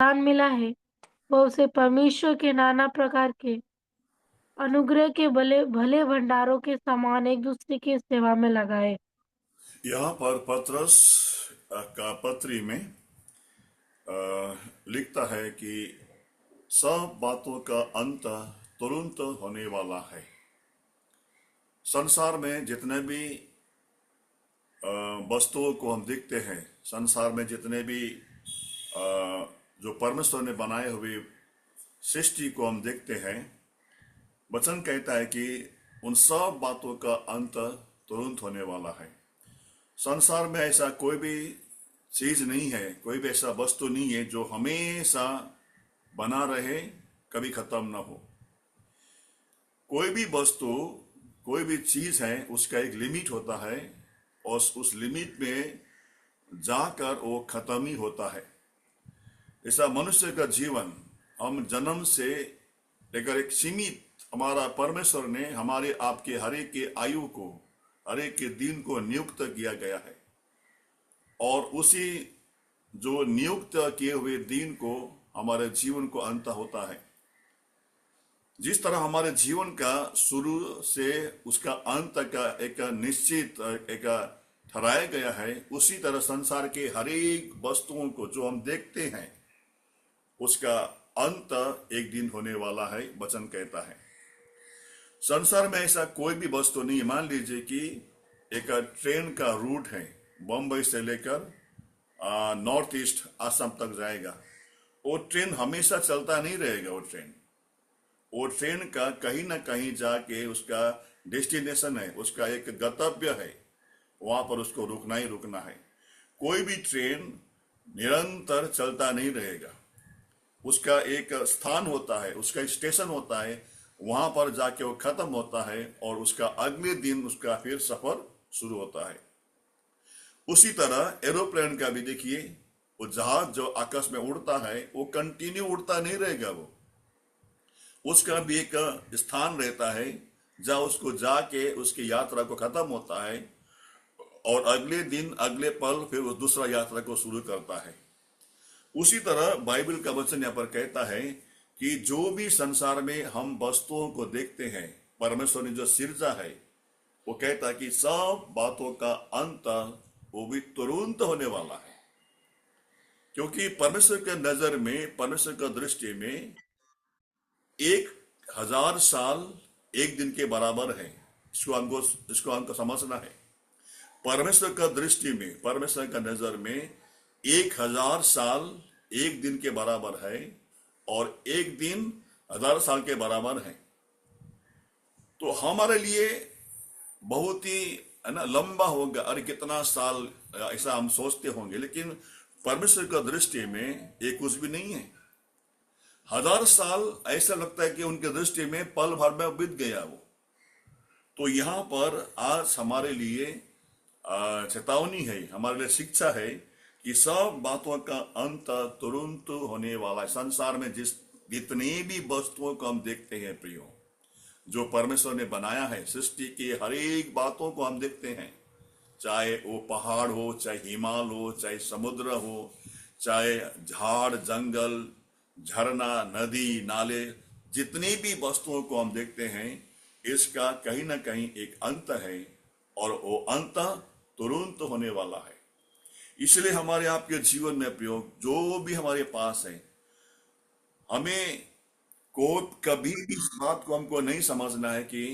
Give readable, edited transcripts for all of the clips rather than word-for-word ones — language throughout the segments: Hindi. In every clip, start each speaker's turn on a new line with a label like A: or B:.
A: दान मिला है, वह उसे परमेश्वर के नाना प्रकार के अनुग्रह के भले भले भंडारों के समान एक दूसरे की सेवा में लगाए।
B: यहाँ पर पतरस का पत्री में लिखता है कि सब बातों का अंत तुरंत होने वाला है। संसार में जितने भी वस्तुओं को हम देखते हैं, संसार में जितने भी जो परमेश्वर ने बनाए हुए सृष्टि को हम देखते हैं, वचन कहता है कि उन सब बातों का अंत तुरंत होने वाला है। संसार में ऐसा कोई भी चीज नहीं है, कोई भी ऐसा वस्तु नहीं है जो हमेशा बना रहे, कभी खत्म ना हो। कोई भी वस्तु, कोई भी चीज है, उसका एक लिमिट होता है और उस लिमिट में जाकर वो खत्म ही होता है। ऐसा मनुष्य का जीवन, हम जन्म से लेकर एक सीमित, हमारा परमेश्वर ने हमारे आपके हर एक के आयु को, हर एक के दिन को नियुक्त किया गया है और उसी जो नियुक्त किए हुए दिन को हमारे जीवन को अंत होता है। जिस तरह हमारे जीवन का शुरू से उसका अंत का एक निश्चित एक ठहराया गया है, उसी तरह संसार के हर एक वस्तुओं को जो हम देखते हैं उसका अंत एक दिन होने वाला है, वचन कहता है। संसार में ऐसा कोई भी वस्तु नहीं। मान लीजिए कि एक ट्रेन का रूट है, बम्बई से लेकर नॉर्थ ईस्ट असम तक जाएगा। वो ट्रेन हमेशा चलता नहीं रहेगा। वो ट्रेन का कहीं ना कहीं जाके उसका डेस्टिनेशन है, उसका एक गंतव्य है, वहां पर उसको रुकना ही रुकना है। कोई भी ट्रेन निरंतर चलता नहीं रहेगा। उसका एक स्थान होता है, उसका एक स्टेशन होता है, वहां पर जाके वो खत्म होता है और उसका अगले दिन उसका फिर सफर शुरू होता है। उसी तरह एरोप्लेन का भी देखिए, वो जहाज जो आकाश में उड़ता है वो कंटिन्यू उड़ता नहीं रहेगा। वो उसका भी एक स्थान रहता है जहां उसको जाके उसकी यात्रा को खत्म होता है और अगले दिन अगले पल फिर वो दूसरा यात्रा को शुरू करता है। उसी तरह बाइबल का वचन यहाँ पर कहता है कि जो भी संसार में हम वस्तुओं को देखते हैं, परमेश्वर ने जो सिरजा है, वो कहता है कि सब बातों का अंत वो भी तुरंत होने वाला है। क्योंकि परमेश्वर के नजर में, परमेश्वर का दृष्टि में 1,000 साल एक दिन के बराबर है। इसको हमको समझना है। परमेश्वर का दृष्टि में, परमेश्वर का नजर में 1,000 साल एक दिन के बराबर है और एक दिन 1,000 साल के बराबर है। तो हमारे लिए बहुत ही, है ना, लंबा होगा। अरे कितना साल, ऐसा हम सोचते होंगे, लेकिन परमेश्वर का दृष्टि में ये कुछ भी नहीं है। 1,000 साल ऐसा लगता है कि उनके दृष्टि में पल भर में बीत गया वो। तो यहाँ पर आज हमारे लिए चेतावनी है, हमारे लिए शिक्षा है कि सब बातों का अंत तुरंत होने वाला है। संसार में जितने भी वस्तुओं को हम देखते हैं प्रियो, जो परमेश्वर ने बनाया है, सृष्टि की हर एक बातों को हम देखते हैं, चाहे वो पहाड़ हो, चाहे हिमाल हो, चाहे समुद्र हो, चाहे झाड़ जंगल, झरना, नदी नाले, जितनी भी वस्तुओं को हम देखते हैं, इसका कहीं ना कहीं एक अंत है और वो अंत तुरंत होने वाला है। इसलिए हमारे आपके जीवन में प्रयोग जो भी हमारे पास है, हमें को कभी भी इस बात को हमको नहीं समझना है कि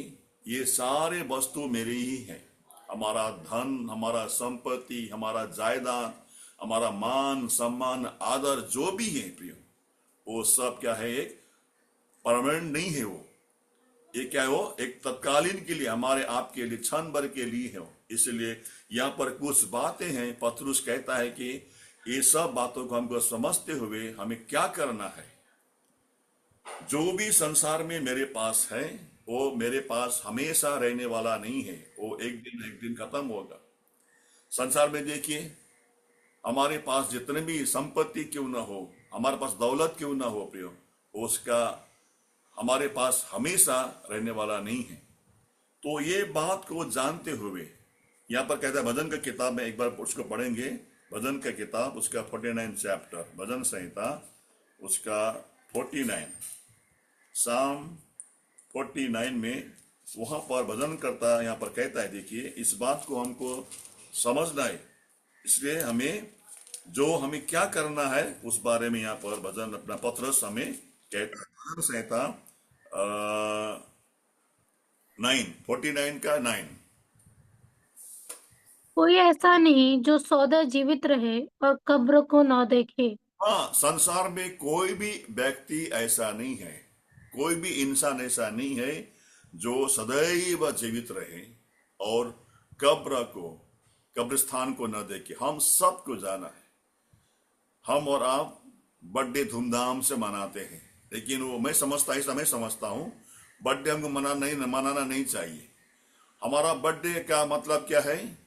B: ये सारे वस्तु मेरे ही हैं। हमारा धन, हमारा संपत्ति, हमारा जायदाद, हमारा मान सम्मान आदर जो भी है प्रियो, वो सब क्या है, एक परमानेंट नहीं है। वो ये क्या है, वो एक तत्कालीन के लिए, हमारे आपके लिए क्षण भर के लिए है। इसलिए यहाँ पर कुछ बातें हैं। पतरस कहता है कि ये सब बातों को हमको समझते हुए हमें क्या करना है। जो भी संसार में मेरे पास है वो मेरे पास हमेशा रहने वाला नहीं है, वो एक दिन खत्म होगा। संसार में देखिए, हमारे पास जितने भी संपत्ति क्यों ना हो, हमारे पास दौलत क्यों ना हो प्रियो, उसका हमारे पास हमेशा रहने वाला नहीं है। तो ये बात को जानते हुए यहाँ पर कहता है, भजन का किताब में एक बार उसको पढ़ेंगे, भजन का किताब उसका 49 चैप्टर, भजन संहिता उसका 49, साम 49 में वहां पर भजन करता यहाँ पर कहता है, देखिए इस बात को हमको समझना है, इसलिए हमें क्या करना है उस बारे में यहाँ पर भजन अपना पत्रस हमें कहता है। भजन संहिता 49 का 9।
A: कोई ऐसा नहीं जो सौदा जीवित रहे और कब्र को न देखे।
B: हाँ, संसार में कोई भी व्यक्ति ऐसा नहीं है, कोई भी इंसान ऐसा नहीं है जो सदैव जीवित रहे और कब्रिस्तान को न देखे। हम सबको जाना है, हम और आप बर्थडे धूमधाम से मनाते हैं, लेकिन वो मैं समझता हूँ बर्थडे हमको मनाना नहीं चाहिए। हमारा बर्थडे का मतलब क्या है?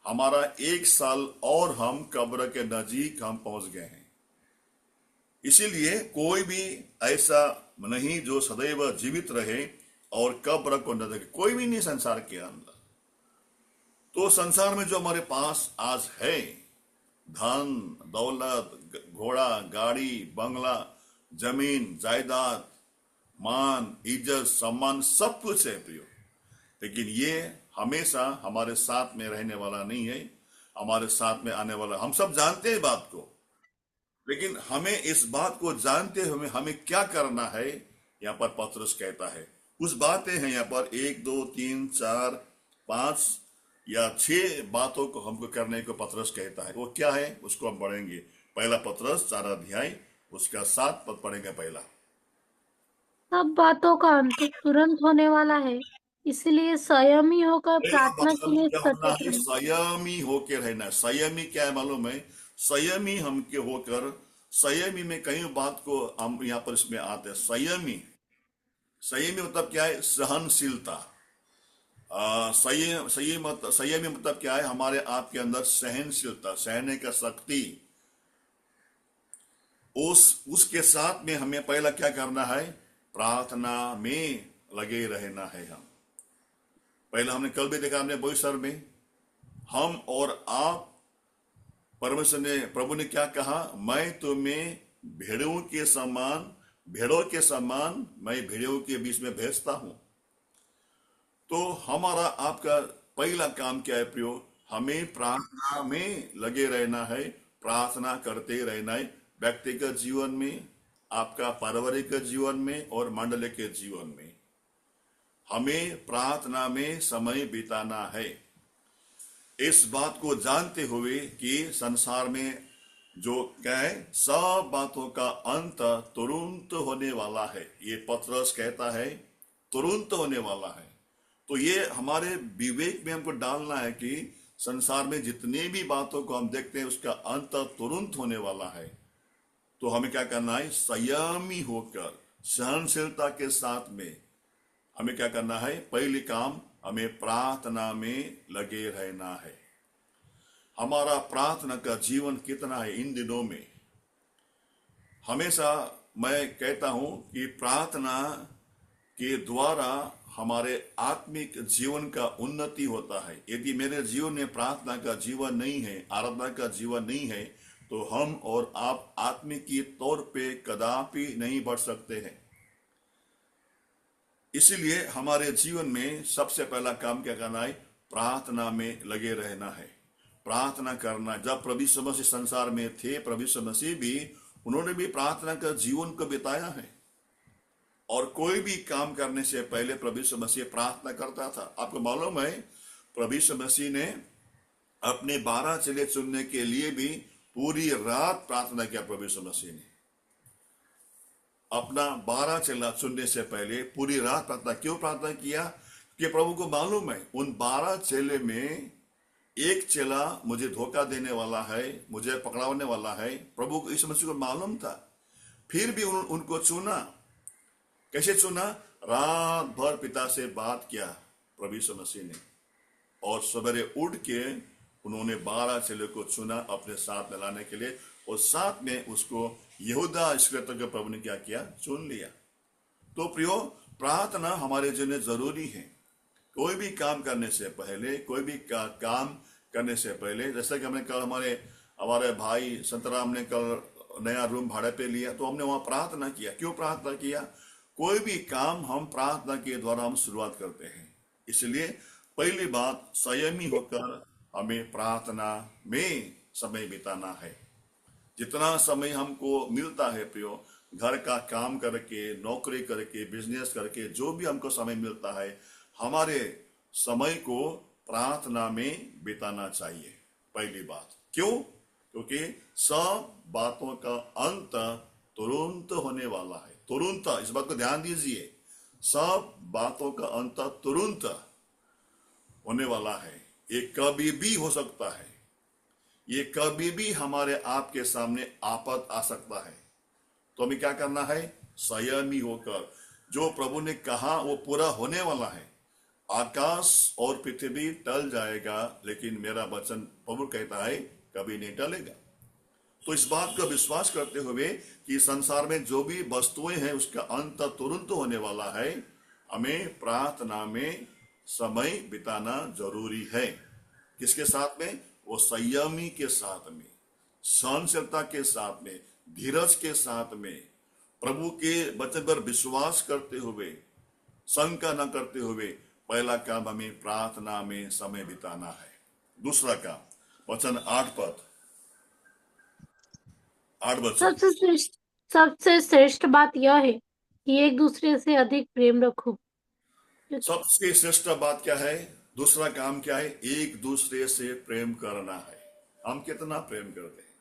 B: हमारा 1 साल और हम कब्र के नजीक हम पहुंच गए हैं। इसीलिए कोई भी ऐसा नहीं जो सदैव जीवित रहे और कब्र को न देखे, कोई भी नहीं संसार के अंदर। तो संसार में जो हमारे पास आज है, धन दौलत, घोड़ा गाड़ी बंगला, जमीन जायदाद, मान इज्जत सम्मान, सब कुछ है प्रियो, लेकिन ये हमेशा हमारे साथ में रहने वाला नहीं है, हमारे साथ में आने वाला। हम सब जानते हैं बात को, लेकिन हमें इस बात को जानते हुए हमें क्या करना है, यहाँ पर पत्रस कहता है। कुछ बातें हैं यहाँ पर, 1 2 3 4 5 या 6 बातों को हमको करने को पत्रस कहता है। वो क्या है उसको हम पढ़ेंगे। पहला पत्रस 4 अध्याय उसका 7 पद पढ़ेंगे। पहला,
A: सब बातों का अंत तुरंत होने वाला है, इसलिए संयमी होकर
B: पहला
A: प्रार्थना
B: बात
A: के
B: हमको
A: लिए
B: क्या होना
A: सचेत
B: है?
A: रहें।
B: संयमी होकर रहना है। संयमी क्या है मालूम है? संयमी हम के होकर, संयमी में कई बात को हम यहाँ पर इसमें आते हैं। संयमी मतलब क्या है? सहनशीलता। संयमी मतलब क्या है? हमारे आपके अंदर सहनशीलता, सहने का शक्ति। उसके साथ में हमें पहला क्या करना है? प्रार्थना में लगे रहना है। हम पहला हमने कल भी देखा, हमने बोईसर में हम और आप, प्रभु ने क्या कहा? मैं तुम्हें भेड़ों के समान मैं भेड़ों के बीच में भेजता हूं। तो हमारा आपका पहला काम क्या है प्रियो? हमें प्रार्थना में लगे रहना है, प्रार्थना करते रहना है, व्यक्तिगत जीवन में, आपका पारिवारिक जीवन में और मंडल के जीवन में हमें प्रार्थना में समय बिताना है। इस बात को जानते हुए कि संसार में जो क्या है, सब बातों का अंत तुरंत होने वाला है। ये पत्रस कहता है तुरंत होने वाला है। तो ये हमारे विवेक में हमको डालना है कि संसार में जितनी भी बातों को हम देखते हैं उसका अंत तुरंत होने वाला है। तो हमें क्या करना है? संयमी होकर सहनशीलता के साथ में हमें क्या करना है? पहले काम, हमें प्रार्थना में लगे रहना है। हमारा प्रार्थना का जीवन कितना है इन दिनों में? हमेशा मैं कहता हूं कि प्रार्थना के द्वारा हमारे आत्मिक जीवन का उन्नति होता है। यदि मेरे जीवन में प्रार्थना का जीवन नहीं है, आराधना का जीवन नहीं है, तो हम और आप आत्मिक के तौर पे कदापि नहीं बढ़ सकते हैं। इसलिए हमारे जीवन में सबसे पहला काम क्या करना है? प्रार्थना में लगे रहना है, प्रार्थना करना। जब प्रभु यीशु मसीह संसार में थे, प्रभु यीशु मसीह भी, उन्होंने भी प्रार्थना का जीवन को बिताया है। और कोई भी काम करने से पहले प्रभु यीशु मसीह प्रार्थना करता था। आपको मालूम है, प्रभु यीशु मसीह ने अपने 12 चेले चुनने के लिए भी पूरी रात प्रार्थना किया। प्रभु यीशु मसीह ने अपना 12 चेला चुनने से पहले पूरी रात प्रार्थना। क्यों प्रार्थना किया? कि प्रभु को मालूम है उन 12 चेले में एक चेला मुझे धोखा देने वाला है, मुझे पकड़ाने वाला है। प्रभु को, यीशु मसीह को मालूम था, फिर भी उनको चुना। कैसे चुना? रात भर पिता से बात किया प्रभु यीशु मसीह ने, और सवेरे उठ के उन्होंने 12 चेले को चुना अपने साथ में लाने के लिए, और साथ में उसको यहूदा इस्करियोती के प्रभु ने क्या किया? चुन लिया। तो प्रियो, प्रार्थना हमारे जीवन में जरूरी है। कोई भी काम करने से पहले, कोई भी काम करने से पहले, जैसा कि हमने कल हमारे भाई संतराम ने कल नया रूम भाड़े पे लिया तो हमने वहां प्रार्थना किया। क्यों प्रार्थना किया? कोई भी काम हम प्रार्थना के द्वारा हम शुरुआत करते हैं। इसलिए पहली बात, संयमी होकर हमें प्रार्थना में समय बिताना है। जितना समय हमको मिलता है प्रियो, घर का काम करके, नौकरी करके, बिजनेस करके, जो भी हमको समय मिलता है, हमारे समय को प्रार्थना में बिताना चाहिए। पहली बात। क्यों? क्योंकि सब बातों का अंत तुरंत होने वाला है। तुरंत, इस बात को ध्यान दीजिए, सब बातों का अंत तुरंत होने वाला है। ये कभी भी हो सकता है, ये कभी भी हमारे आपके सामने आफत आ सकता है। तो हमें क्या करना है? संयमी होकर, जो प्रभु ने कहा वो पूरा होने वाला है। आकाश और पृथ्वी टल जाएगा, लेकिन मेरा वचन, प्रभु कहता है, कभी नहीं टलेगा। तो इस बात का विश्वास करते हुए कि संसार में जो भी वस्तुएं हैं उसका अंत तुरंत होने वाला है, हमें प्रार्थना में समय बिताना जरूरी है। किसके साथ में? वो संयमी के साथ में, सहनशीलता के साथ में, धीरज के साथ में, प्रभु के वचन पर विश्वास करते हुए, शंका न करते हुए। पहला काम, हमें प्रार्थना में समय बिताना है। दूसरा काम, वचन 8 पद, 8 वचन।
A: सबसे श्रेष्ठ बात यह है कि एक दूसरे से अधिक प्रेम रखो।
B: सबसे श्रेष्ठ बात क्या है? दूसरा काम क्या है? एक दूसरे से प्रेम करना है। हम कितना प्रेम करते हैं?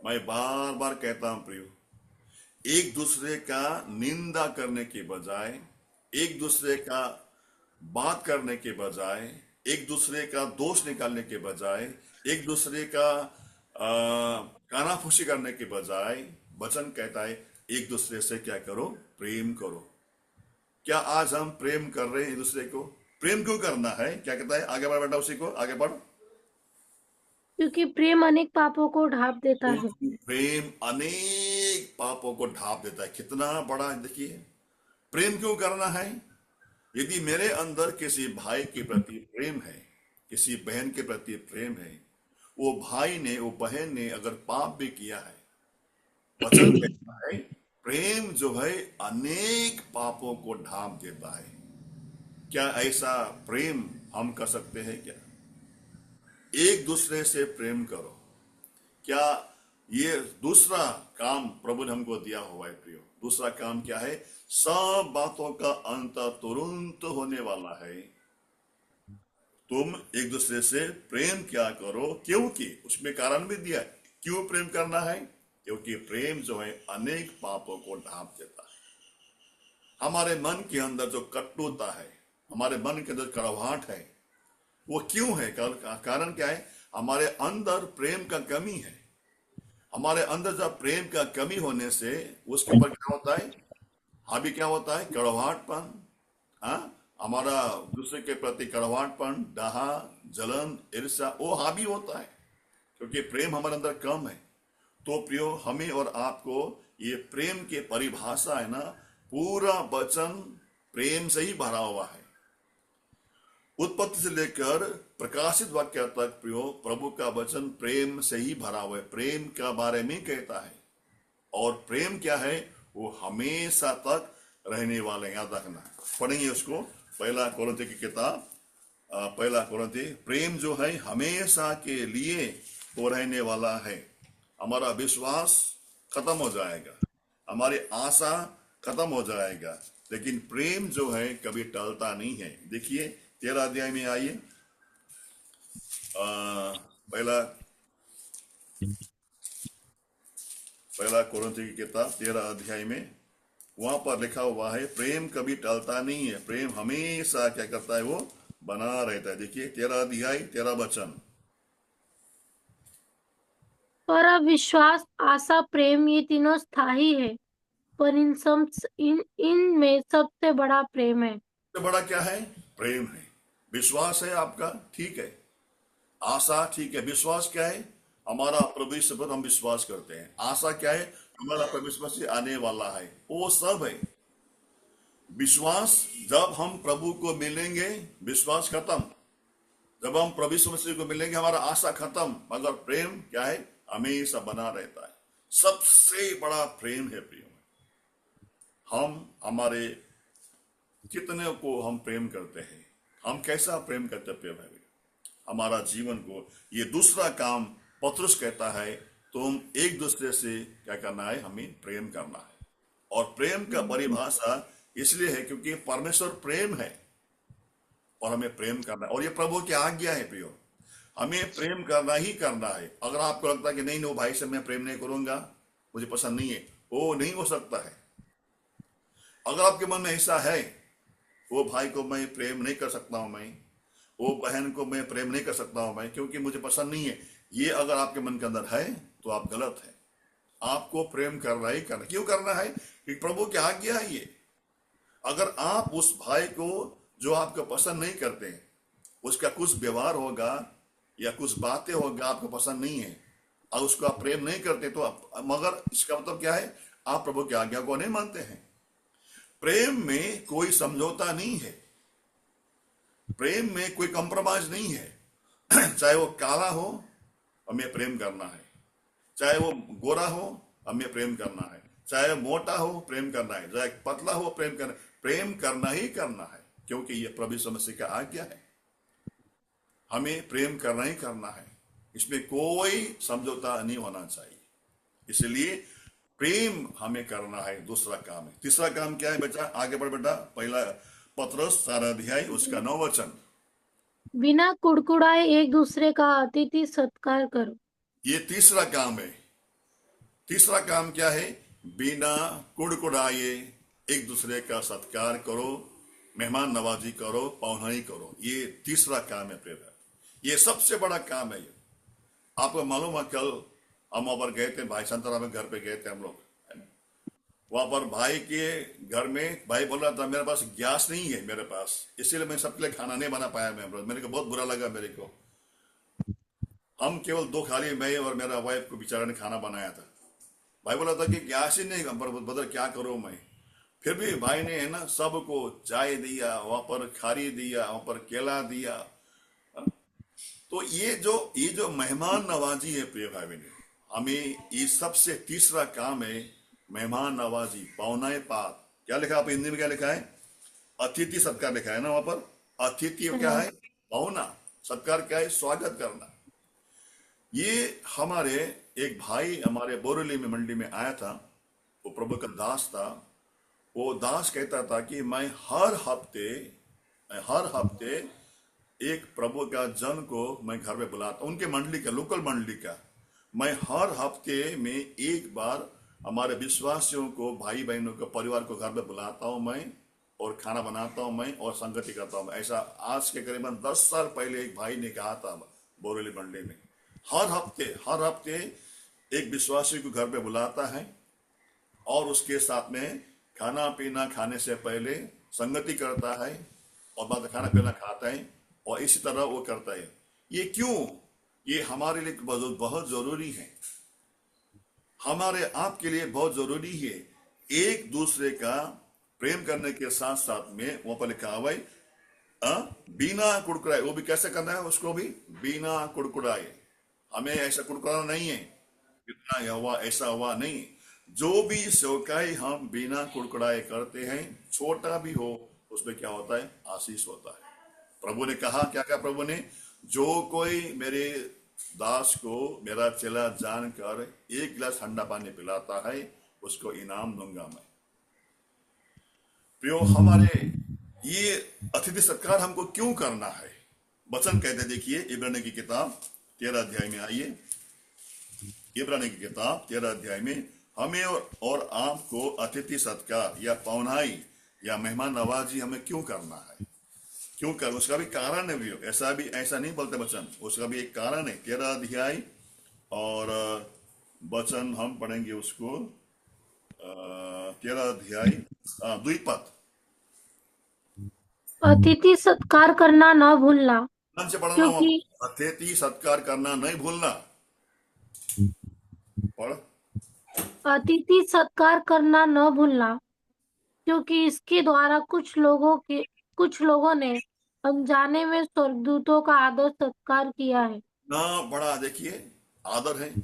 B: मैं बार बार कहता हूं प्रियो, एक दूसरे का निंदा करने के बजाय, एक दूसरे का बात करने के बजाय, एक दूसरे का दोष निकालने के बजाय, एक दूसरे का कानाफूसी करने के बजाय, वचन कहता है एक दूसरे से क्या करो? प्रेम करो। क्या आज हम प्रेम कर रहे हैं एक दूसरे को? प्रेम क्यों करना है? क्या कहता है? आगे बढ़ बेटा, उसी को आगे बढ़।
A: क्योंकि प्रेम अनेक पापों को ढांप देता है।
B: क्योंकि प्रेम अनेक पापों को ढांप देता है। कितना बड़ा देखिए, प्रेम क्यों करना है? यदि मेरे अंदर किसी भाई के प्रति प्रेम है, किसी बहन के प्रति प्रेम है, वो भाई ने, वो बहन ने अगर पाप भी किया है, वचन कहता है प्रेम जो है अनेक पापों को ढांप देता है। क्या ऐसा प्रेम हम कर सकते हैं क्या? एक दूसरे से प्रेम करो। क्या ये दूसरा काम प्रभु ने हमको दिया हुआ है प्रियो? दूसरा काम क्या है? सब बातों का अंत तुरंत होने वाला है। तुम एक दूसरे से प्रेम क्या करो, क्योंकि उसमें कारण भी दिया है। क्यों प्रेम करना है? क्योंकि प्रेम जो है अनेक पापों को ढांप देता है। हमारे मन के अंदर जो कटुता है, हमारे मन के अंदर कड़वाहट है, वो क्यों है? कारण क्या है? हमारे अंदर प्रेम का कमी है। हमारे अंदर जब प्रेम का कमी होने से उसके ऊपर क्या होता है? हावी क्या होता है? कड़वाहटपन। हाँ, हमारा दूसरे के प्रति कड़वाहटपन, डाहा, जलन, ईर्ष्या, वो हावी होता है, क्योंकि प्रेम हमारे अंदर कम है। तो प्रियो, हमें और आपको ये प्रेम की परिभाषा है ना, पूरा वचन प्रेम से ही भरा हुआ है। उत्पत्ति से लेकर प्रकाशित वाक्य तक प्रियो, प्रभु का वचन प्रेम से ही भरा हुआ है। प्रेम के बारे में कहता है, और प्रेम क्या है? वो हमेशा तक रहने वाले। याद रखना, पढ़ेंगे उसको। पहला कोरिन्थी की किताब, पहला कोरिन्थी, प्रेम जो है हमेशा के लिए वो रहने वाला है। हमारा विश्वास खत्म हो जाएगा, हमारी आशा खत्म हो जाएगा, लेकिन प्रेम जो है कभी टलता नहीं है। देखिए 13 अध्याय में आइए, पहला कोरिन्थी की किताब 13 अध्याय में, वहां पर लिखा हुआ है प्रेम कभी टलता नहीं है। प्रेम हमेशा क्या करता है? वो बना रहता है। देखिए 13 अध्याय 13 वचन।
A: पर अब विश्वास, आशा, प्रेम ये तीनों स्थायी है, पर इन में सबसे बड़ा प्रेम है।
B: सबसे बड़ा क्या है? प्रेम है। विश्वास है आपका, ठीक है। आशा, ठीक है। विश्वास क्या है? हमारा प्रभु यीशु पर हम विश्वास करते हैं। आशा क्या है? हमारा प्रभु यीशु से आने वाला है। वो सब है। विश्वास, जब हम प्रभु को मिलेंगे विश्वास खत्म। जब हम प्रभु यीशु मसीह को मिलेंगे हमारा आशा खत्म। मगर प्रेम क्या है? हमेशा बना रहता है। सबसे बड़ा प्रेम है प्रियो। हम हमारे कितने को हम प्रेम करते हैं, हम कैसा प्रेम करते हैं प्रिय भाई। हमारा जीवन को ये दूसरा काम पतरस कहता है, तुम एक दूसरे से क्या करना है, हमें प्रेम करना है। और प्रेम का परिभाषा इसलिए है क्योंकि परमेश्वर प्रेम है और हमें प्रेम करना है, और ये प्रभु की आज्ञा है प्रियो। हमें प्रेम करना ही करना है। अगर आपको लगता है कि नहीं नहीं, वो भाई से मैं प्रेम नहीं करूंगा, मुझे पसंद नहीं है, वो नहीं हो सकता है। अगर आपके मन में ऐसा है, वो भाई को मैं प्रेम नहीं कर सकता हूं, मैं वो बहन को मैं प्रेम नहीं कर सकता हूं मैं, क्योंकि मुझे पसंद नहीं है, ये अगर आपके मन के अंदर है तो आप गलत है। आपको प्रेम करना ही करना। क्यों करना है? कि प्रभु की आज्ञा है ये। अगर आप उस भाई को जो आपको पसंद नहीं करते, उसका कुछ व्यवहार होगा या कुछ बातें होगा आपको पसंद नहीं है, और उसको आप प्रेम नहीं करते, तो मगर इसका मतलब क्या है? आप प्रभु की आज्ञा को नहीं मानते हैं। प्रेम में कोई समझौता नहीं है, प्रेम में कोई कॉम्प्रोमाइज नहीं है। चाहे वो काला हो, हमें प्रेम करना है। चाहे वो गोरा हो, हमें प्रेम करना है। चाहे मोटा हो, प्रेम करना है। चाहे पतला हो, प्रेम करना ही करना है, क्योंकि ये प्रभु यीशु मसीह का आज्ञा है। हमें प्रेम करना ही करना है, इसमें कोई समझौता नहीं होना चाहिए। इसलिए प्रेम हमें करना है, दूसरा काम है। तीसरा काम क्या है बेटा? आगे बढ़ बेटा। पहला पत्रस 4 अध्याय उसका 9 वचन।
A: बिना कुड़कुड़ाए एक दूसरे का अतिथि सत्कार करो।
B: ये तीसरा काम है। तीसरा काम क्या है? बिना कुड़कुड़ाए एक दूसरे का सत्कार करो, मेहमान नवाजी करो, पौनाई करो। ये तीसरा काम है प्रेम। ये सबसे बड़ा काम है ये। आपको मालूम है, कल हम वहां पर गए थे, भाई संतराम के घर पे गए थे हम लोग, है ना? वहां पर भाई के घर में भाई बोल रहा था मेरे पास गैस नहीं है मेरे पास, इसीलिए मैं सबके लिए खाना नहीं बना पाया। मेरे को बहुत बुरा लगा मेरे को। हम केवल दो खाली, मैं और मेरा वाइफ को बेचारा ने खाना बनाया था। भाई बोला था कि गैस ही नहीं, पर बदल क्या करूं मैं। फिर भी भाई ने, है ना, सबको चाय दिया, वहां पर खारी दिया, वहां पर केला दिया। तो ये जो मेहमान नवाजी है प्रिय भाई बहन, हमें ये सबसे तीसरा काम है, मेहमान नवाजी, पौनाए पात। क्या लिखा आप हिंदी में? क्या लिखा है? अतिथि सत्कार लिखा है ना वहां पर। अतिथि क्या
A: हाँ।
B: है? पौना। सत्कार क्या है? स्वागत करना। ये हमारे एक भाई हमारे बोरेली में मंडी में आया था, वो प्रभु का दास था। वो दास कहता था कि मैं हर हफ्ते एक प्रभु का जन को मैं घर में बुलाता, उनके मंडली का, लोकल मंडली का। मैं हर हफ्ते में एक बार हमारे विश्वासियों को, भाई बहनों को, परिवार को घर में बुलाता हूं मैं, और खाना बनाता हूं मैं, और संगति करता हूं। ऐसा आज के करीबन 10 साल पहले एक भाई ने कहा था बोरेली मंडी में। हर हफ्ते एक विश्वासी को घर पे बुलाता है, और उसके साथ में खाना पीना, खाने से पहले संगति करता है, और बाद में खाना पीना खाता है, और इसी तरह वो करता है। ये क्यों? ये हमारे लिए बहुत बहुत जरूरी है, हमारे आपके लिए बहुत जरूरी है। एक दूसरे का प्रेम करने के साथ साथ में वहां पर लिखा हुआ है, बिना कुड़कुड़ाए। वो भी कैसे करना है उसको भी? बिना कुड़कुड़ाए। हमें ऐसा कुड़कुड़ाना नहीं है, इतना ही हुआ ऐसा हुआ नहीं। जो भी सेवकाई हम बिना कुड़कुड़ाए करते हैं, छोटा भी हो, उसमें क्या होता है? आशीष होता है। प्रभु ने कहा, क्या कहा प्रभु ने? जो कोई मेरे दास को मेरा चेला जानकर एक गिलास ठंडा पानी पिलाता है, उसको इनाम दूंगा मैं। प्रियो, हमारे ये अतिथि सत्कार हमको क्यों करना है? वचन कहते, देखिए इब्रानी की किताब 13 अध्याय में आइए। इब्रानी की किताब 13 अध्याय में हमें और आपको अतिथि सत्कार या पौनाई या मेहमान नवाजी हमें क्यों करना है? क्यों कर? उसका भी कारण है भी। ऐसा नहीं बोलते वचन, उसका भी एक कारण है। 13 अध्याय और वचन हम पढ़ेंगे उसको। 13 अध्याय द्विपद।
A: अतिथि सत्कार करना न भूलना,
B: ध्यान से पढ़ना वहां
A: क्योंकि
B: पर। अतिथि सत्कार करना नहीं भूलना। पढ़।
A: अतिथि सत्कार करना न भूलना, क्योंकि इसके द्वारा कुछ लोगों ने अनजाने में स्वर्गदूतों का आदर सत्कार किया है।
B: ना बड़ा देखिए आदर है।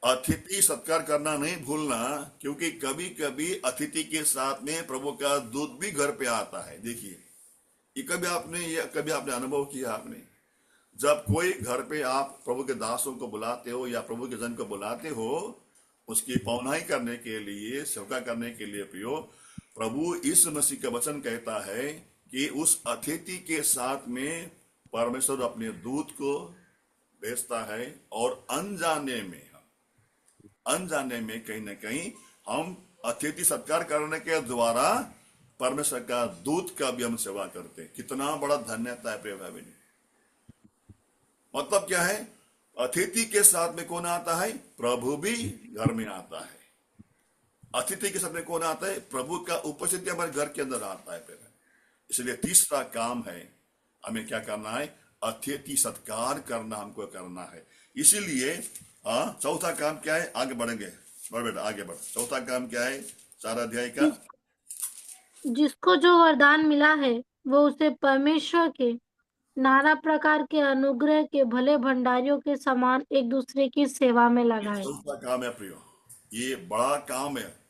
B: अतिथि सत्कार करना नहीं भूलना, क्योंकि कभी कभी अतिथि के साथ में प्रभु का दूत भी घर पे आता है। देखिए, ये कभी आपने अनुभव किया आपने, जब कोई घर पे आप प्रभु के दासों को बुलाते हो या प्रभु के जन को बुलाते हो, उसकी पौनाई करने के लिए, सेवा करने के लिए पियो, प्रभु इस मसीह का वचन कहता है कि उस अतिथि के साथ में परमेश्वर अपने दूत को भेजता है, और अनजाने में कहीं ना कहीं हम अतिथि सत्कार करने के द्वारा परमेश्वर का दूत का भी हम सेवा करते हैं। कितना बड़ा धन्यता है प्रिय भाई बहन। मतलब क्या है? अतिथि के साथ में कौन आता है? प्रभु भी घर में आता है। अतिथि के साथ में कौन आता है? प्रभु का उपस्थिति हमारे घर के अंदर आता है प्रिय भाई। इसलिए तीसरा काम है, हमें क्या करना है? अतिथि सत्कार करना हमको करना है। इसीलिए चौथा काम क्या है? आगे बढ़ेंगे, बढ़ बेटा आगे बढ़। चौथा काम क्या है 4 अध्याय का?
A: जिसको जो वरदान मिला है वो उसे परमेश्वर के नाना प्रकार के अनुग्रह के भले भंडारियों के समान एक दूसरे की सेवा में
B: ये
A: लगाए।
B: चौथा काम है प्रियो, ये बड़ा काम है।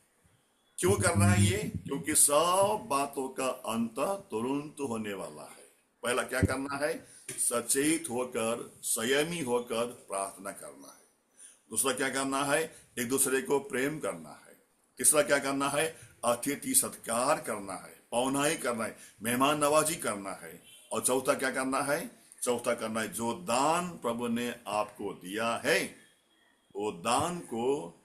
B: क्यों करना है ये? क्योंकि सब बातों का अंत तुरंत होने वाला है। पहला क्या करना है? सचेत होकर, संयमी होकर प्रार्थना करना है। दूसरा क्या करना है? एक दूसरे को प्रेम करना है। तीसरा क्या करना है? अतिथि सत्कार करना है, पौनाई करना है, मेहमान नवाजी करना है। और चौथा क्या करना है? चौथा करना है, जो दान प्रभु ने आपको दिया है, वो दान को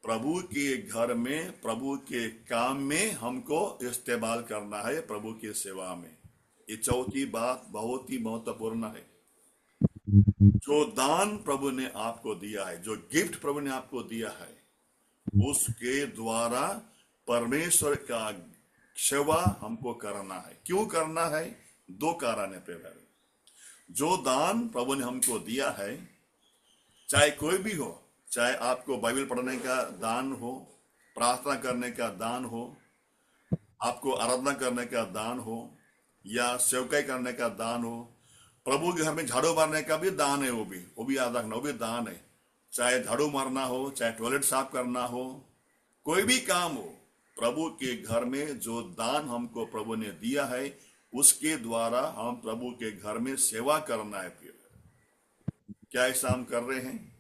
B: प्रभु के घर में, प्रभु के काम में हमको इस्तेमाल करना है, प्रभु की सेवा में। ये चौथी बात बहुत ही महत्वपूर्ण है। जो दान प्रभु ने आपको दिया है, जो गिफ्ट प्रभु ने आपको दिया है, उसके द्वारा परमेश्वर का सेवा हमको करना है। क्यों करना है? 2 कारण है प्रिय भाई। जो दान प्रभु ने हमको दिया है, चाहे कोई भी हो, चाहे आपको बाइबल पढ़ने का दान हो, प्रार्थना करने का दान हो, आपको आराधना करने का दान हो, या सेवकाई करने का दान हो, प्रभु के घर में झाड़ू मारने का भी दान है, वो भी याद रखना, वो भी दान है। चाहे झाड़ू मारना हो, चाहे टॉयलेट साफ करना हो, कोई भी काम हो, प्रभु के घर में जो दान हमको प्रभु ने दिया है, उसके द्वारा हम प्रभु के घर में सेवा करना है। फिर क्या ऐसा हम कर रहे हैं?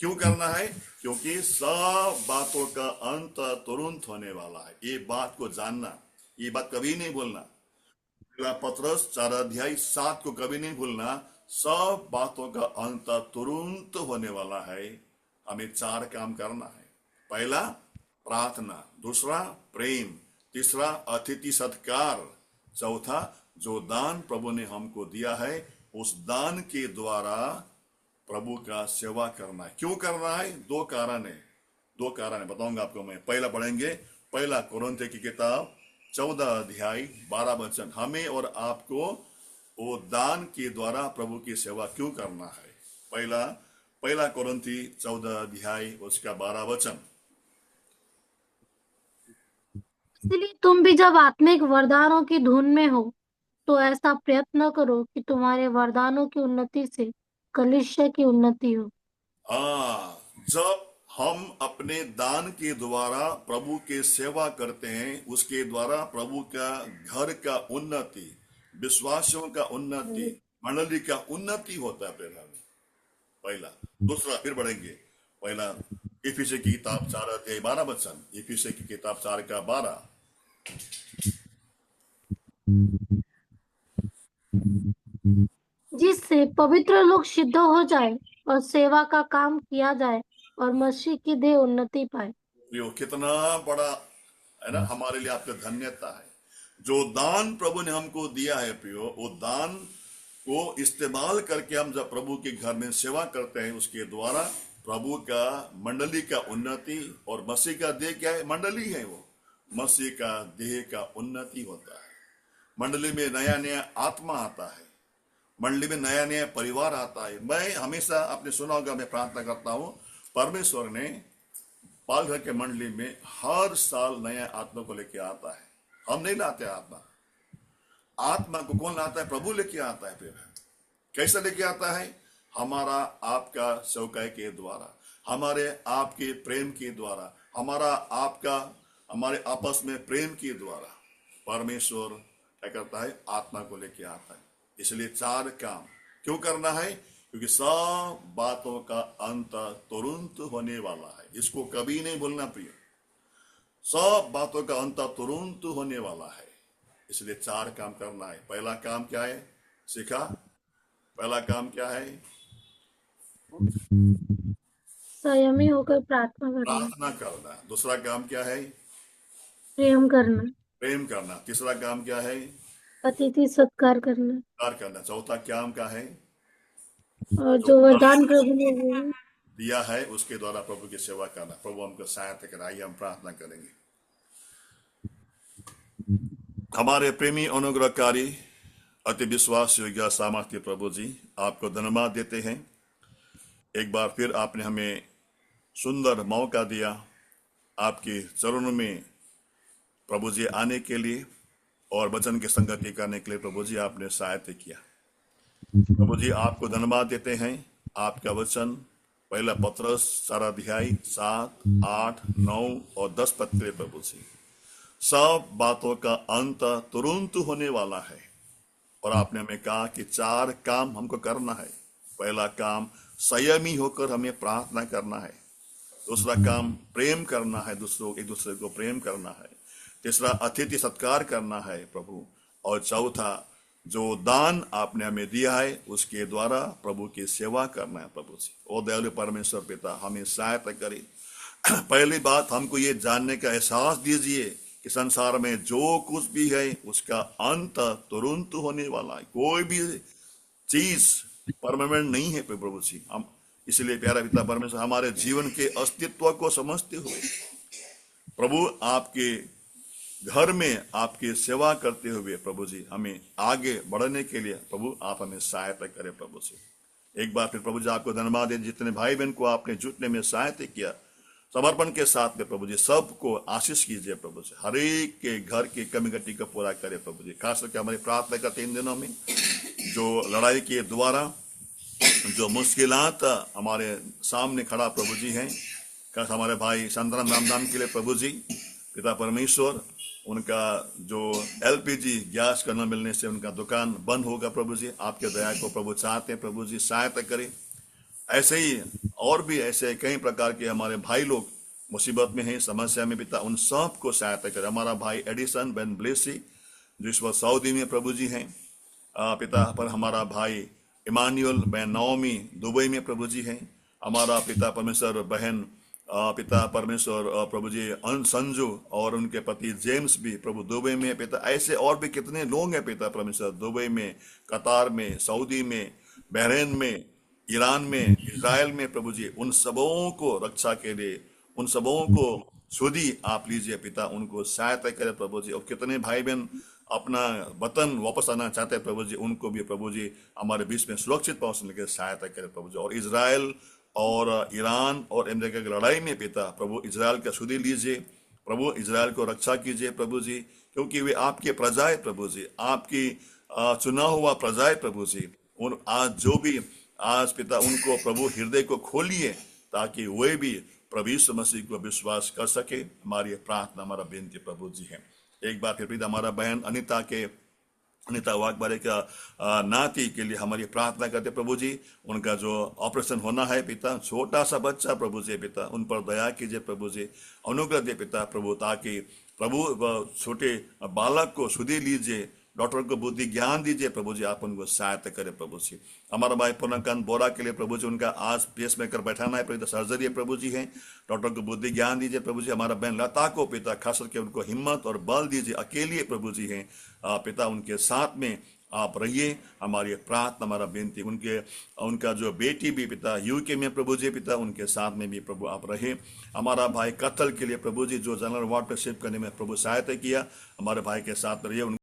B: क्यों करना है? क्योंकि सब बातों का अंत तुरंत होने वाला है। ये बात को जानना, ये बात कभी नहीं भूलना। पहला पतरस 4 अध्याय 7 को कभी नहीं भूलना। सब बातों का अंत तुरंत होने वाला है। हमें 4 काम करना है। पहला प्रार्थना, दूसरा प्रेम, तीसरा अतिथि सत्कार, चौथा जो दान प्रभु ने हमको दिया है, उस दान के द्वारा प्रभु का सेवा करना है। क्यों करना है? 2 कारण है। 2 कारण है, बताऊंगा आपको मैं। पहला पढ़ेंगे, पहला कोरिन्थियों की किताब 14 अध्याय 12 वचन। हमें और आपको वो दान के द्वारा प्रभु की सेवा क्यों करना है? पहला कोरिन्थी 14 अध्याय उसका 12 वचन।
A: इसलिए तुम भी जब आत्मिक वरदानों की धुन में हो तो ऐसा प्रयत्न करो कि तुम्हारे वरदानों की उन्नति से कलीसिया की उन्नति हो।
B: जब हम अपने दान के द्वारा प्रभु के सेवा करते हैं, उसके द्वारा प्रभु का घर का उन्नति, विश्वासियों का उन्नति, मंडली का उन्नति होता है पहला। दूसरा, फिर बढ़ेंगे। पहला इफिसी की किताब 4 अध्याय 12 वचन। इफिसी की किताब 4 का 12।
A: जिससे पवित्र लोग सिद्ध हो जाए और सेवा का काम किया जाए और मसीह की देह उन्नति पाए।
B: यो कितना बड़ा है ना हमारे लिए, आपका धन्यता है। जो दान प्रभु ने हमको दिया है प्रियो, वो दान को इस्तेमाल करके हम जब प्रभु के घर में सेवा करते हैं, उसके द्वारा प्रभु का मंडली का उन्नति, और मसीह का देह क्या है? मंडली है। वो मसीह का देह का उन्नति होता है। मंडली में नया नया आत्मा आता है, मंडली में नया नया परिवार आता है। मैं हमेशा, आपने सुना होगा, मैं प्रार्थना करता हूँ, परमेश्वर ने पाल घर के मंडली में हर साल नया आत्मा को लेके आता है। हम नहीं लाते आत्मा। आत्मा को कौन लाता है? प्रभु लेके आता है। फिर कैसे लेके आता है? हमारा आपका सेवकाई के द्वारा। हमारे आपके प्रेम के द्वारा, हमारे आपस में प्रेम के द्वारा परमेश्वर क्या करता है? आत्मा को लेके आता है। इसलिए 4 काम क्यों करना है? क्योंकि सब बातों का अंत तुरंत होने वाला है। इसको कभी नहीं भूलना प्रिय, सब बातों का अंत तुरंत होने वाला है। इसलिए 4 काम करना है। पहला काम क्या है? सीखा? पहला काम क्या है?
A: संयमी होकर प्रार्थना करना,
B: प्रार्थना करना। दूसरा काम क्या है?
A: प्रेम करना,
B: प्रेम करना। तीसरा काम क्या है?
A: अतिथि सत्कार करना,
B: प्यार करना। चौथा काम क्या है?
A: और
B: जो
A: जो वरदान
B: परमेश्वर
A: प्रभु ने दिए,
B: दिया है उसके द्वारा प्रभु की सेवा करना। प्रभु हमको सहायता कराइए, हम प्रार्थना करेंगे। हमारे प्रेमी, अनुग्रहकारी, अति विश्वास योग्य, सामर्थ्य प्रभु जी, आपको धन्यवाद देते हैं। एक बार फिर आपने हमें सुंदर मौका दिया आपके चरणों में प्रभु जी आने के लिए और वचन की संगति करने के लिए। प्रभु जी आपने सहायता किया। प्रभु जी आपको धन्यवाद देते हैं। आपका वचन पहला पत्रस 4 अध्याय 7, 8, 9 और 10 पद के लिए प्रभु जी, सब बातों का अंत तुरंत होने वाला है। और आपने हमें कहा कि 4 काम हमको करना है। पहला काम संयमी होकर हमें प्रार्थना करना है। दूसरा काम प्रेम करना है, एक दूसरे को प्रेम करना है। तीसरा अतिथि सत्कार करना है प्रभु। और चौथा जो दान आपने हमें दिया है उसके द्वारा प्रभु की सेवा करना है प्रभु जी। ओ दयालु परमेश्वर पिता, हमें सहायता करें। पहली बात, हमको ये जानने का एहसास दीजिए कि संसार में जो कुछ भी है उसका अंत तुरंत होने वाला है। कोई भी चीज परमानेंट नहीं है प्रभु जी। हम इसलिए प्यारा पिता परमेश्वर, हमारे जीवन के अस्तित्व को समझते हुए प्रभु आपके घर में आपकी सेवा करते हुए प्रभु जी हमें आगे बढ़ने के लिए प्रभु आप हमें सहायता करें प्रभु जी। एक बार फिर प्रभु जी आपको धन्यवाद दें। जितने भाई बहन को आपने जुटने में सहायता किया, समर्पण के साथ में प्रभु जी सबको आशीष कीजिए प्रभु जी। हर एक के घर की कमी घटी को पूरा करे प्रभु जी। खास करके हमारी प्रार्थना करते इन दिनों में जो लड़ाई के द्वारा जो मुश्किलात हमारे सामने खड़ा प्रभु जी हैं, खास हमारे भाई संतराम रामदान के लिए प्रभु जी पिता परमेश्वर, उनका जो एलपीजी गैस का न मिलने से उनका दुकान बंद होगा प्रभु जी। आपके दया को प्रभु चाहते हैं प्रभु जी, सहायता करें। ऐसे ही और भी ऐसे कई प्रकार के हमारे भाई लोग मुसीबत में हैं, समस्या में पिता, उन सब को सहायता करें। हमारा भाई एडिसन बेन ब्लेसी जो इस वक्त सऊदी में प्रभु जी हैं पिता, पर हमारा भाई इमानुएल बेन नौमी दुबई में प्रभु जी हैं। हमारा पिता परमेश्वर बहन पिता परमेश्वर प्रभु जी संजू और उनके पति जेम्स भी प्रभु दुबई में पिता। ऐसे और भी कितने लोग हैं पिता परमेश्वर, दुबई में, कतार में, सऊदी में, बहरीन में, ईरान में, इजराइल में प्रभु जी। उन सबों को रक्षा के लिए, उन सबों को सुधी आप लीजिए पिता, उनको सहायता करें प्रभु जी। और कितने भाई बहन अपना वतन वापस आना चाहते हैं प्रभु जी, उनको भी प्रभु जी हमारे बीच में सुरक्षित पहुंचने की सहायता करें प्रभु जी। और इजराइल और ईरान और अमेरिका की लड़ाई में पिता प्रभु इजराइल का सुधी लीजिए प्रभु, इजराइल को रक्षा कीजिए प्रभु जी, क्योंकि वे आपके प्रजा है प्रभु जी, आपकी चुना हुआ प्रजा है प्रभु जी। उन आज जो भी आज पिता उनको प्रभु हृदय को खोलिए ताकि वे भी प्रभु यीशु मसीह को विश्वास कर सके। हमारी प्रार्थना, हमारा बेनती प्रभु जी है। एक बार फिर हमारा बहन अनिता वाघबारे का नाती के लिए हमारी प्रार्थना करते प्रभु जी। उनका जो ऑपरेशन होना है पिता, छोटा सा बच्चा प्रभु जी पिता, उन पर दया कीजिए प्रभु जी, अनुग्रह दे पिता प्रभु, ताकि प्रभु छोटे बालक को सुधी लीजिए, डॉक्टर को बुद्धि ज्ञान दीजिए प्रभु जी, आप उनको सहायता करें प्रभु जी। हमारा भाई पूर्णकांत बोरा के लिए प्रभु जी, उनका आज पेस मेकर बैठाना है प्रभु, सर्जरी है प्रभु जी है, डॉक्टर को बुद्धि ज्ञान दीजिए प्रभु जी। हमारा बहन लता को पिता खास करके उनको हिम्मत और बल दीजिए, अकेले प्रभु जी हैं पिता, उनके साथ में आप रहिए। हमारी प्रार्थना, हमारा बेनती, उनका जो बेटी भी पिता यूके में प्रभु जी पिता, उनके साथ में भी प्रभु आप रहे। हमारा भाई कत्ल के लिए प्रभु जी जो जनरल वार्ड पर शिफ्ट करने में प्रभु सहायता किया, हमारे भाई के साथ रहिए।